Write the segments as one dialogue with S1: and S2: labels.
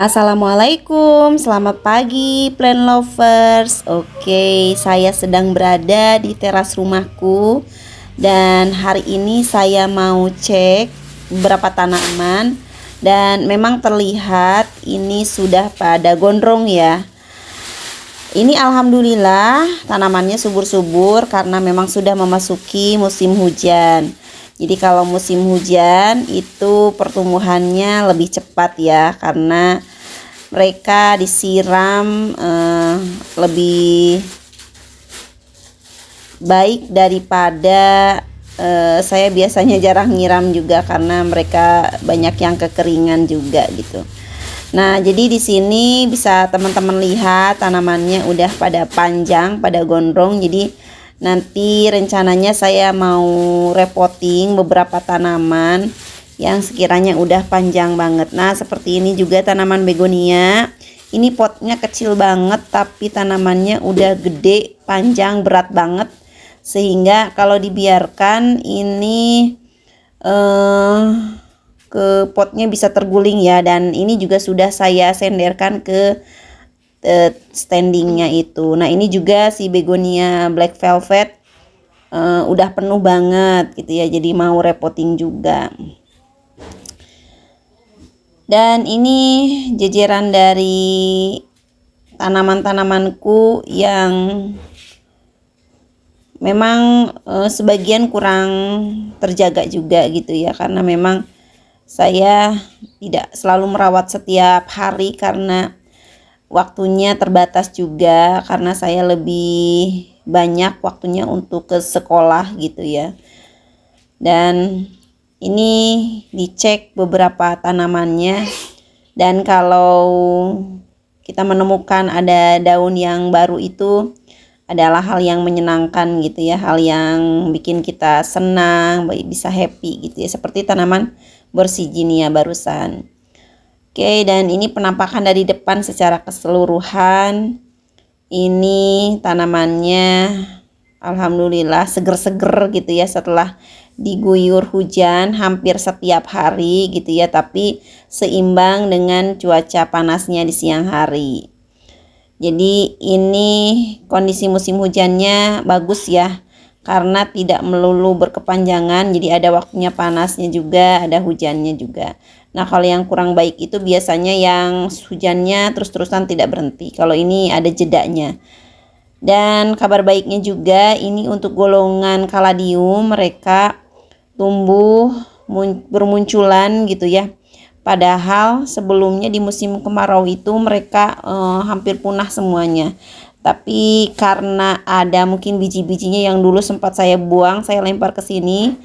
S1: Assalamualaikum, selamat pagi plant lovers. Oke, saya sedang berada di teras rumahku dan hari ini saya mau cek beberapa tanaman dan memang terlihat ini sudah pada gondrong ya. Ini alhamdulillah tanamannya subur-subur karena memang sudah memasuki musim hujan. Jadi kalau musim hujan itu pertumbuhannya lebih cepat ya, karena mereka disiram lebih baik daripada saya biasanya jarang nyiram juga karena mereka banyak yang kekeringan juga gitu. Nah, jadi di sini bisa teman-teman lihat tanamannya udah pada panjang, pada gondrong. Jadi nanti rencananya saya mau repotting beberapa tanaman yang sekiranya udah panjang banget. Nah, seperti ini juga tanaman begonia. Ini potnya kecil banget tapi tanamannya udah gede, panjang, berat banget. Sehingga kalau dibiarkan ini ke potnya bisa terguling ya. Dan ini juga sudah saya senderkan ke standingnya itu. Nah, ini juga si begonia black velvet udah penuh banget gitu ya, jadi mau repotting juga. Dan ini jejeran dari tanaman-tanamanku yang memang sebagian kurang terjaga juga gitu ya, karena memang saya tidak selalu merawat setiap hari karena waktunya terbatas juga, karena saya lebih banyak waktunya untuk ke sekolah gitu ya. Dan ini dicek beberapa tanamannya, dan kalau kita menemukan ada daun yang baru itu adalah hal yang menyenangkan gitu ya, hal yang bikin kita senang, bisa happy gitu ya, seperti tanaman Borsiginia barusan. Oke, dan ini penampakan dari depan secara keseluruhan. Ini tanamannya alhamdulillah seger-seger gitu ya, setelah diguyur hujan hampir setiap hari gitu ya, tapi seimbang dengan cuaca panasnya di siang hari. Jadi ini kondisi musim hujannya bagus ya, karena tidak melulu berkepanjangan, jadi ada waktunya panasnya juga, ada hujannya juga. Nah, kalau yang kurang baik itu biasanya yang hujannya terus-terusan tidak berhenti. Kalau ini ada jedanya. Dan kabar baiknya juga ini untuk golongan kaladium, mereka tumbuh bermunculan gitu ya. Padahal sebelumnya di musim kemarau itu mereka hampir punah semuanya. Tapi karena ada mungkin biji-bijinya yang dulu sempat saya buang, saya lempar ke sini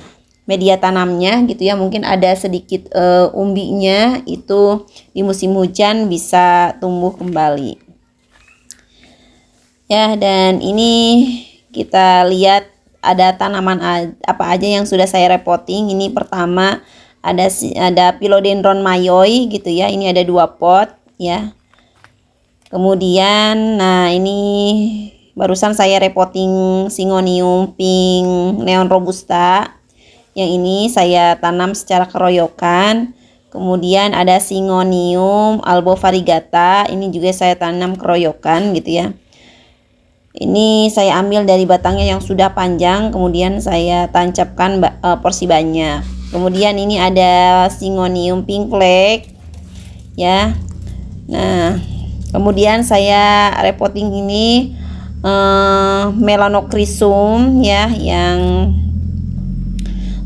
S1: media tanamnya gitu ya, mungkin ada sedikit umbinya, itu di musim hujan bisa tumbuh kembali ya. Dan ini kita lihat ada tanaman apa aja yang sudah saya repotting. Ini pertama ada philodendron mayoi gitu ya, ini ada 2 pot ya. Kemudian nah ini barusan saya repotting Syngonium pink neon robusta. Yang ini saya tanam secara keroyokan. Kemudian ada Syngonium albo variegata, ini juga saya tanam keroyokan gitu ya. Ini saya ambil dari batangnya yang sudah panjang, kemudian saya tancapkan porsi banyak. Kemudian ini ada Syngonium pink flag ya. Nah, kemudian saya repotting ini Melanochrysum ya, yang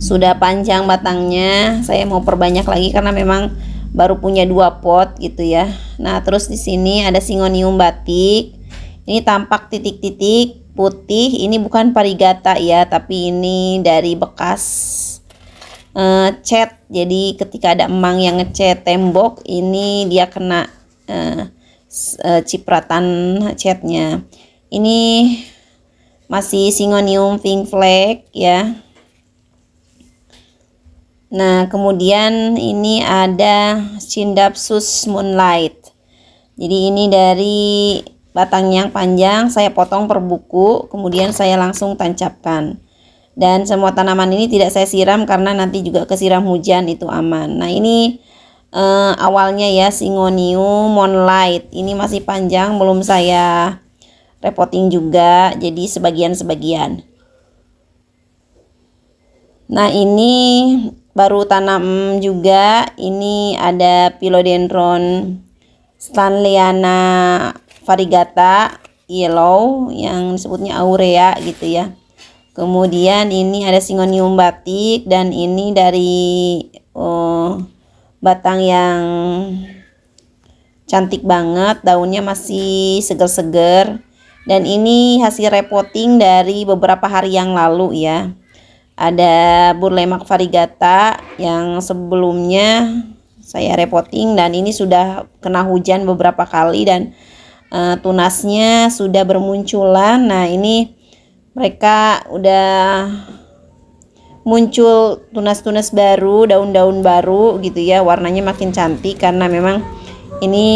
S1: sudah panjang batangnya. Saya mau perbanyak lagi karena memang baru punya 2 pot gitu ya. Nah, terus di sini ada Syngonium batik. Ini tampak titik-titik putih. Ini bukan variegata ya, tapi ini dari bekas cat. Jadi ketika ada emang yang ngecat tembok, ini dia kena cipratan catnya. Ini masih Syngonium pink flag ya. Nah, kemudian ini ada Scindapsus moonlight. Jadi ini dari batang yang panjang saya potong per buku, kemudian saya langsung tancapkan. Dan semua tanaman ini tidak saya siram karena nanti juga kesiram hujan, itu aman. Nah, ini awalnya ya, Syngonium Moonlight. Ini masih panjang, belum saya repotting juga, jadi sebagian-sebagian. Nah, ini baru tanam juga. Ini ada Philodendron Stanleyana variegata yellow yang disebutnya aurea gitu ya. Kemudian ini ada Syngonium batik, dan ini dari batang yang cantik banget, daunnya masih seger-seger. Dan ini hasil repotting dari beberapa hari yang lalu ya. Ada Burlemak variegata yang sebelumnya saya repotting, dan ini sudah kena hujan beberapa kali dan tunasnya sudah bermunculan. Nah, ini mereka udah muncul tunas-tunas baru, daun-daun baru gitu ya, warnanya makin cantik karena memang ini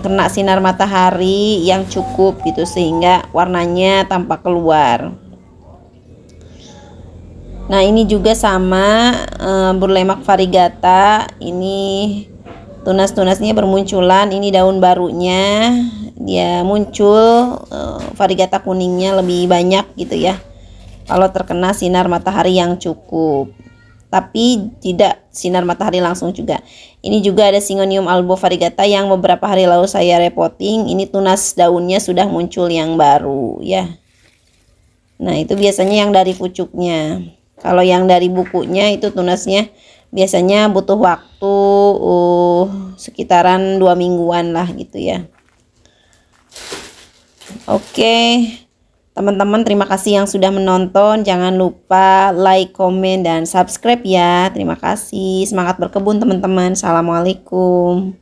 S1: kena sinar matahari yang cukup gitu, sehingga warnanya tampak keluar. Nah, ini juga sama Burlemak variegata. Ini tunas-tunasnya bermunculan. Ini daun barunya dia muncul, variegata kuningnya lebih banyak gitu ya, kalau terkena sinar matahari yang cukup. Tapi tidak sinar matahari langsung juga. Ini juga ada Syngonium albo variegata yang beberapa hari lalu saya repotting. Ini tunas daunnya sudah muncul yang baru ya. Nah, itu biasanya yang dari pucuknya. Kalau yang dari bukunya itu tunasnya biasanya butuh waktu sekitaran 2 mingguan lah gitu ya. Oke, teman-teman, terima kasih yang sudah menonton. Jangan lupa like, komen, dan subscribe ya. Terima kasih. Semangat berkebun teman-teman. Assalamualaikum.